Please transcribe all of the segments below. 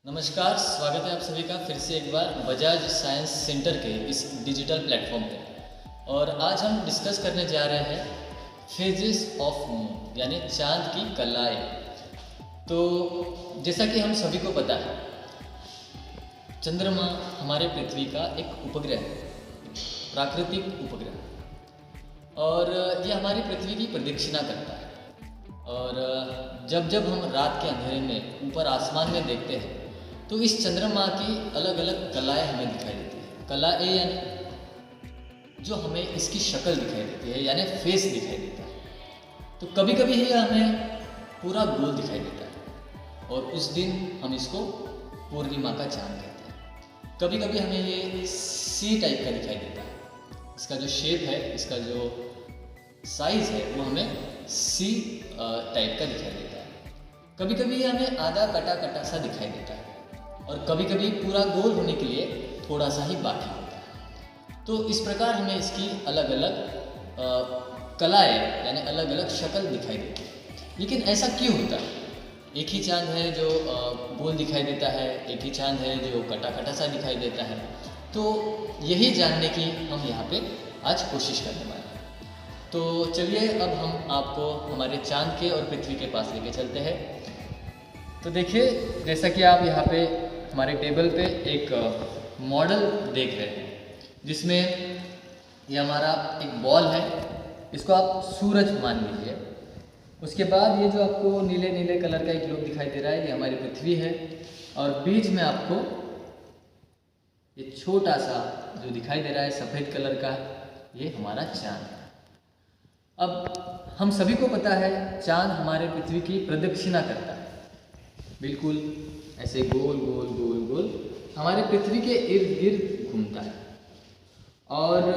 नमस्कार, स्वागत है आप सभी का फिर से एक बार बजाज साइंस सेंटर के इस डिजिटल प्लेटफॉर्म पे। और आज हम डिस्कस करने जा रहे हैं फेजेस ऑफ मून यानी चांद की कलाएं। तो जैसा कि हम सभी को पता है, चंद्रमा हमारे पृथ्वी का एक उपग्रह है, प्राकृतिक उपग्रह, और ये हमारी पृथ्वी की प्रदक्षिणा करता है। और जब जब हम रात के अंधेरे में ऊपर आसमान में देखते हैं तो इस चंद्रमा की अलग अलग कलाएं हमें दिखाई देती है। कलाएं यानी जो हमें इसकी शक्ल दिखाई देती है, यानी फेस दिखाई देता है। तो कभी कभी ये हमें पूरा गोल दिखाई देता है और उस दिन हम इसको पूर्णिमा का चांद कहते हैं। कभी कभी हमें ये सी टाइप का दिखाई देता है, इसका जो शेप है, इसका जो साइज है वो हमें सी टाइप का दिखाई देता है। कभी कभी ये हमें आधा कटा कटा सा दिखाई देता है और कभी कभी पूरा गोल होने के लिए थोड़ा सा ही बाकी होता है। तो इस प्रकार हमें इसकी अलग अलग कलाएं यानी अलग अलग शक्ल दिखाई देती है। लेकिन ऐसा क्यों होता है? एक ही चांद है जो गोल दिखाई देता है, एक ही चांद है जो कटा कटा सा दिखाई देता है। तो यही जानने की हम यहाँ पे आज कोशिश करने वाले हैं। तो चलिए अब हम आपको हमारे चांद के और पृथ्वी के पास लेके चलते हैं। तो देखिए, जैसा कि आप यहाँ पे हमारे टेबल पे एक मॉडल देख रहे हैं, जिसमें ये हमारा एक बॉल है, इसको आप सूरज मान लीजिए। उसके बाद ये जो आपको नीले नीले कलर का एक ग्लोब दिखाई दे रहा है, ये हमारी पृथ्वी है। और बीच में आपको ये छोटा सा जो दिखाई दे रहा है सफ़ेद कलर का, ये हमारा चांद है। अब हम सभी को पता है चांद हमारे पृथ्वी की प्रदक्षिणा करता है, बिल्कुल ऐसे गोल गोल गोल गोल हमारे पृथ्वी के इर्द गिर्द घूमता है। और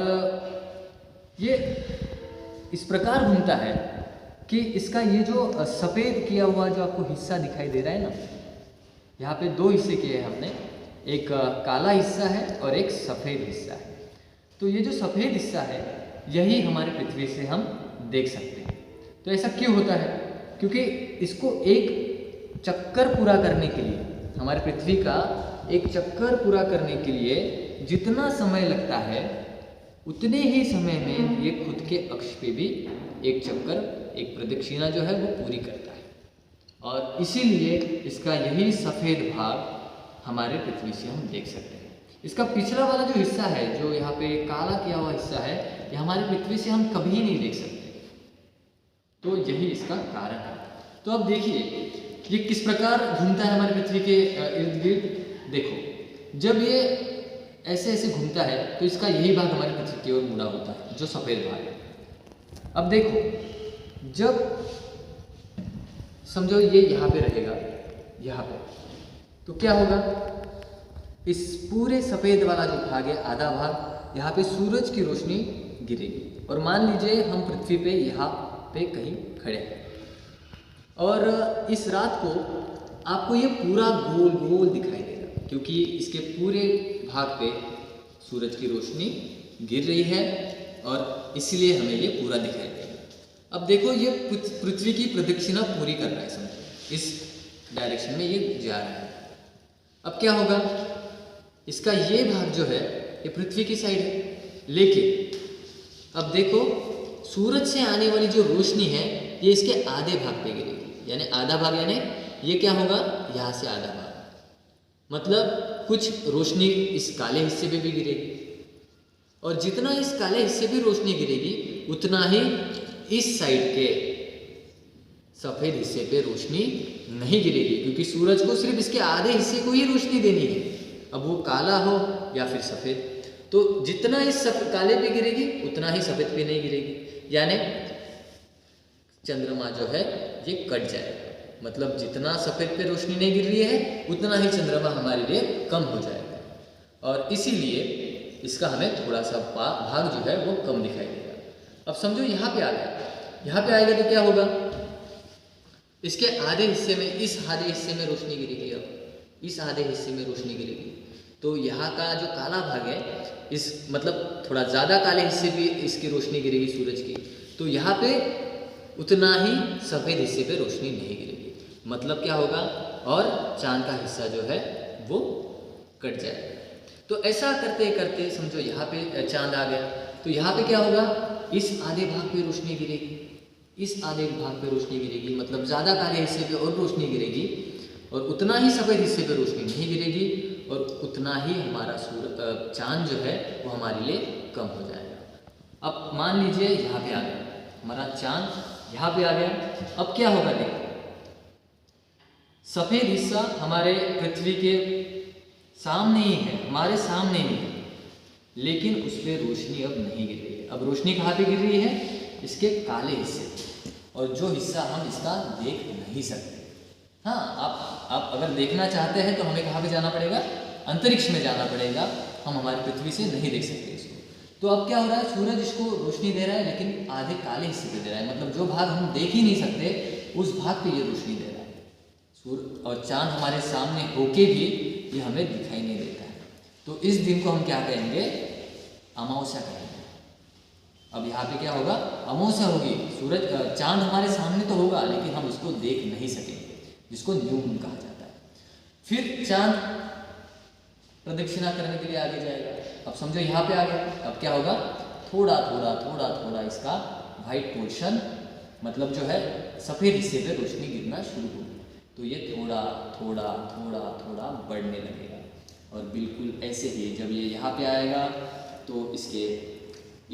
ये इस प्रकार घूमता है कि इसका ये जो सफ़ेद किया हुआ जो आपको हिस्सा दिखाई दे रहा है ना, यहाँ पे दो हिस्से किए हैं हमने, एक काला हिस्सा है और एक सफ़ेद हिस्सा है। तो ये जो सफ़ेद हिस्सा है यही हमारे पृथ्वी से हम देख सकते हैं। तो ऐसा क्यों होता है? क्योंकि इसको एक चक्कर पूरा करने के लिए, हमारे पृथ्वी का एक चक्कर पूरा करने के लिए जितना समय लगता है उतने ही समय में ये खुद के अक्ष पे भी एक चक्कर, एक प्रदक्षिणा जो है वो पूरी करता है। और इसीलिए इसका यही सफ़ेद भाग हमारे पृथ्वी से हम देख सकते हैं। इसका पिछला वाला जो हिस्सा है, जो यहाँ पे काला किया हुआ हिस्सा है, ये हमारे पृथ्वी से हम कभी नहीं देख सकते। तो यही इसका कारण है। तो अब देखिए ये किस प्रकार घूमता है हमारी पृथ्वी के इर्द गिर्द। देखो, जब ये ऐसे ऐसे घूमता है तो इसका यही भाग हमारी पृथ्वी की ओर मुड़ा होता है, जो सफ़ेद भाग है। अब देखो, जब समझो ये यहाँ पे रहेगा, यहाँ पे, तो क्या होगा? इस पूरे सफ़ेद वाला जो भाग है, आधा भाग, यहाँ पे सूरज की रोशनी गिरेगी। और मान लीजिए हम पृथ्वी पे यहाँ पे कहीं खड़े हैं और इस रात को आपको ये पूरा गोल गोल दिखाई देगा, क्योंकि इसके पूरे भाग पे सूरज की रोशनी गिर रही है और इसलिए हमें ये पूरा दिखाई देगा। अब देखो, ये पृथ्वी की प्रदक्षिणा पूरी कर रहा है, समझो इस डायरेक्शन में ये जा रहा है। अब क्या होगा? इसका ये भाग जो है ये पृथ्वी की साइड है, लेकिन अब देखो सूरज से आने वाली जो रोशनी है ये इसके आधे भाग पे गिरेगी, यानी आधा भाग, यानी ये क्या होगा? यहाँ से आधा भाग, मतलब कुछ रोशनी इस काले हिस्से पे भी गिरेगी। और जितना इस काले हिस्से पे रोशनी गिरेगी उतना ही इस साइड के सफ़ेद हिस्से पे रोशनी नहीं गिरेगी, क्योंकि सूरज को सिर्फ इसके आधे हिस्से को ही रोशनी देनी है, अब वो काला हो या फिर सफ़ेद। तो जितना इस काले पे गिरेगी उतना ही सफ़ेद पे नहीं गिरेगी, यानी चंद्रमा जो है ये कट जाएगा। मतलब जितना सफ़ेद पे रोशनी नहीं गिर रही है उतना ही चंद्रमा हमारे लिए कम हो जाएगा, और इसीलिए इसका हमें थोड़ा सा भाग जो है वो कम दिखाई देगा। अब समझो यहाँ पे आ गया, यहाँ पे आएगा तो क्या होगा? इसके आधे हिस्से में, इस आधे हिस्से में रोशनी गिरेगी, अब इस आधे हिस्से में रोशनी गिरेगी। तो यहाँ का जो काला भाग है, इस मतलब थोड़ा ज़्यादा काले हिस्से पे इसकी रोशनी गिरेगी सूरज की, तो यहाँ पे उतना ही सफ़ेद हिस्से पे रोशनी नहीं गिरेगी। मतलब क्या होगा, और चांद का हिस्सा जो है वो कट जाएगा। तो ऐसा करते करते समझो यहाँ पे चांद आ गया, तो यहाँ पे क्या होगा, इस आधे भाग पे रोशनी गिरेगी, इस आधे भाग पे रोशनी गिरेगी, मतलब ज़्यादा काले हिस्से पे और रोशनी गिरेगी, और उतना ही सफ़ेद हिस्से पे रोशनी नहीं गिरेगी, और उतना ही हमारा चांद जो है वो हमारे लिए कम हो जाएगा। अब मान लीजिए यहाँ पे आ गया हमारा चांद, यहाँ पे आ गया। अब क्या होगा, देखो सफ़ेद हिस्सा हमारे पृथ्वी के सामने ही है, हमारे सामने ही है, लेकिन उस पर रोशनी अब नहीं गिर रही है। अब रोशनी कहाँ पे गिर रही है, इसके काले हिस्से, और जो हिस्सा हम इसका देख नहीं सकते। हाँ, आप अगर देखना चाहते हैं तो हमें कहाँ पे जाना पड़ेगा, अंतरिक्ष में जाना पड़ेगा, हम हमारी पृथ्वी से नहीं देख सकते इसको। तो अब क्या हो रहा है, सूरज इसको रोशनी दे रहा है, लेकिन आधे काले हिस्से पे दे रहा है, मतलब जो भाग हम देख ही नहीं सकते उस भाग पे ये रोशनी दे रहा है। और चांद हमारे सामने होके भी ये हमें दिखाई नहीं देता है। तो इस दिन को हम क्या कहेंगे, अमावस्या कहेंगे। अब यहाँ पे क्या होगा, अमावस्या होगी, सूरज चांद हमारे सामने तो होगा लेकिन हम उसको देख नहीं सकेंगे, जिसको न्यू मून कहा जाता है। फिर चांद प्रदक्षिणा करने के लिए आगे जाएगा। अब समझो यहाँ पे आ गया, अब क्या होगा, थोड़ा थोड़ा थोड़ा थोड़ा इसका वाइट पोर्शन, मतलब जो है सफ़ेद हिस्से पे रोशनी गिरना शुरू होगी। तो ये थोड़ा थोड़ा थोड़ा थोड़ा बढ़ने लगेगा, और बिल्कुल ऐसे ही जब ये यहाँ पे आएगा तो इसके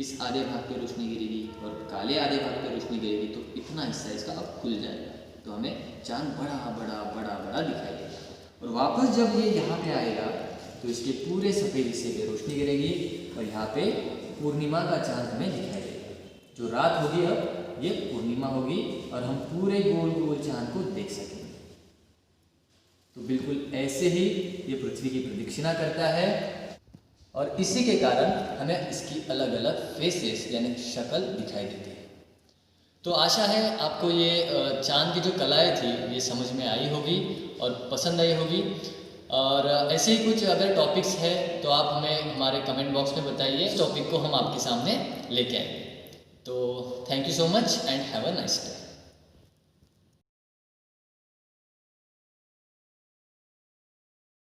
इस आधे भाग पे रोशनी गिरेगी और काले आधे भाग पे रोशनी गिरेगी, तो इतना हिस्सा इसका अब खुल जाएगा, तो हमें चांद बड़ा बड़ा बड़ा बड़ा दिखाई देगा। और वापस जब ये यहाँ पे आएगा तो इसके पूरे सफ़ेद हिस्से पे रोशनी गिरेगी, और यहाँ पे पूर्णिमा का चांद हमें दिखाई देगा। जो रात होगी अब ये पूर्णिमा होगी, और हम पूरे गोल गोल चांद को देख सकेंगे। तो बिल्कुल ऐसे ही ये पृथ्वी की प्रदक्षिणा करता है, और इसी के कारण हमें इसकी अलग अलग फेसेस यानी शक्ल दिखाई देती है। तो आशा है आपको ये चांद की जो कलाएं थी ये समझ में आई होगी और पसंद आई होगी। और ऐसे ही कुछ अगर टॉपिक्स है तो आप हमें हमारे कमेंट बॉक्स में बताइए, इस टॉपिक को हम आपके सामने लेके आएंगे। तो thank you so much and have a nice day.